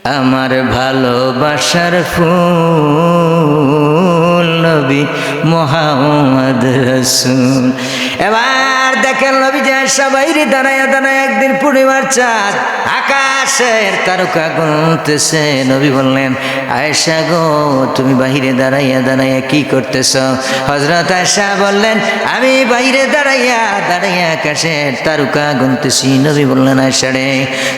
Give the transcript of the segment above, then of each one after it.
আমার ভালোবাসার ফুল নবী মুহাম্মদ রাসূল। এবার দেখেন নবী যে বাইরে দাঁড়ায় দাঁড়ায় একদিন পূর্ণিমার চাঁদ আকাশের তারকা গুনতেছে। নবী বললেন, আয়েশা গো, তুমি বাহিরে দাঁড়াইয়া দাঁড়াইয়া কি করতেছ? হযরত আয়েশা বললেন, আমি বাইরে দাঁড়াইয়া দাঁড়াইয়া আকাশের তারকা গুনতেছি। নবী বললেন, আয়েশা রে,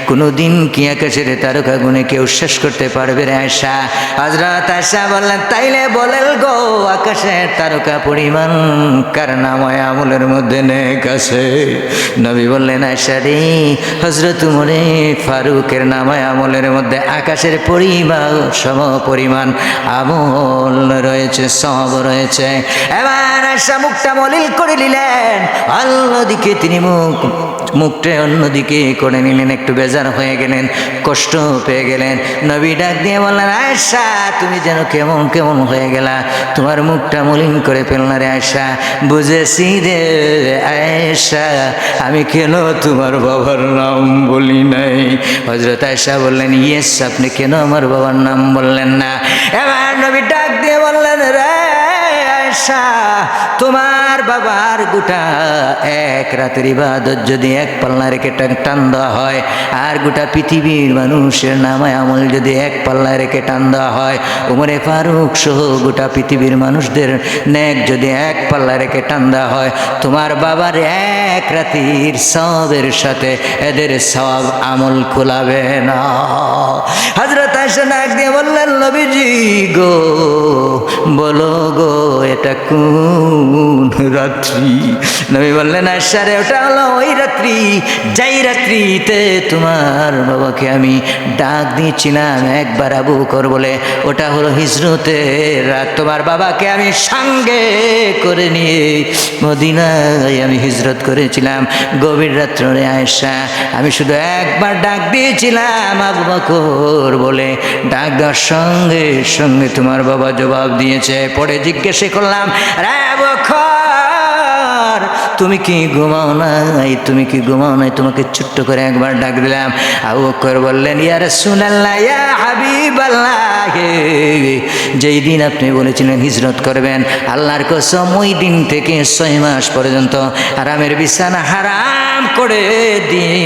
কোনোদিন কি আকাশের তারকা গুনে কেউ শেষ করতে পারবে রে আয়েশা? হযরত আয়েশা বললেন, তাইলে বলেন গো, আকাশের তারকা পরিমাণ কার নামায় আমলের মধ্যে নেক আছে? নবী বললেন, আয়েশা রে, হযরত উমরে ফারুকের নামায় আমলের মধ্যে আকাশের পরিমাণ সম পরিমাণ আমল রয়েছে, সব রয়েছে। এবার আয়েশা মুখটা মলিন করে নিলেন, অন্যদিকে তিনি মুখটা অন্যদিকে করে নিলেন, একটু বেজার হয়ে গেলেন, কষ্ট পেয়ে গেলেন। নবী ডাক দিয়ে বললেন, আয়েশা, তুমি যেন কেমন কেমন হয়ে গেলা, তোমার মুখটা মলিন করে ফেলনা রে আয়েশা। বুঝেছি রে আয়েশা, আমি কেন তোমার বাবার নাম বলি নাই? হযরত আয়েশা বললেন, ইয়েস, আপনি কেন আমার বাবার নাম বললেন না? এবার নবী ডাক দিয়ে বললেন, রে আয়েশা, তোমার বাবার গোটা এক রাতের ইবাদত যদি এক পাল্লা রেখে টান দেওয়া হয়, আর গোটা পৃথিবীর মানুষের নামায় আমল যদি এক পাল্লা রেখে টান দেওয়া হয়, উমরে ফারুক সহ গোটা পৃথিবীর মানুষদের নেক যদি এক পাল্লা রেখে টান দেওয়া হয়, তোমার বাবার এক রাতির সওয়াবের সাথে এদের সওয়াব আমল কুলাবে না। হযরত আয়েশা ডাক দিয়ে বললেন, নবীজি গো, বলো গো, এটা কোন রাত্রি? নবী বললেন, আয়েশা রে, ওটা হলো ওই রাত্রি যেই রাত্রিতে তোমার বাবাকে আমি ডাক দিয়েছিলাম একবার আবু বকর বলে। ওটা হলো হিজরতের রাত। তোমার বাবাকে আমি সঙ্গে করে নিয়ে মদিনায় আমি হিজরত করেছিলাম গভীর রাত্রে আয়েশা। আমি শুধু একবার ডাক দিয়েছিলাম আবু বকর বলে, ডাক দেওয়ার সঙ্গে সঙ্গে তোমার বাবা জবাব দিয়েছে। পরে জিজ্ঞেস করলাম, রে আবু বকর, তুমি কি ঘুমাও নাই? তুমি কি ঘুমাও নাই? তোমাকে ছোট্ট করে একবার ডাক দিলাম। আবু বকর বললেন, ইয়া রাসূলুল্লাহ, ইয়া হাবিবাল্লাহ, যেই দিন আপনি বলেছিলেন হিজরত করবেন, আল্লাহর কসম ওই দিন থেকে 6 মাস পর্যন্ত আরামের বিছানা হারাম করে দিয়ে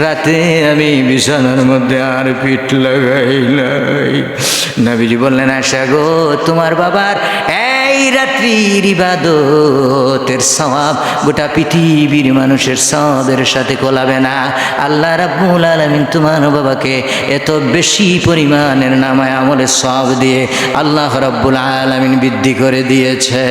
রাতে আমি বিছানার মধ্যে আর পিঠ লাগাই নাই। নবীজি বললেন, আয়েশা গো, তোমার বাবার এই রাত্রির ইবাদতের সওয়াব গোটা পৃথিবীর মানুষের সওয়াবের সাথে কোলাবে না। আল্লাহ রাব্বুল আলামিন তোমার বাবাকে এত বেশি পরিমাণের নামায় আমলের সওয়াব দিয়ে আল্লাহ রাব্বুল আলামিন বৃদ্ধি করে দিয়েছে।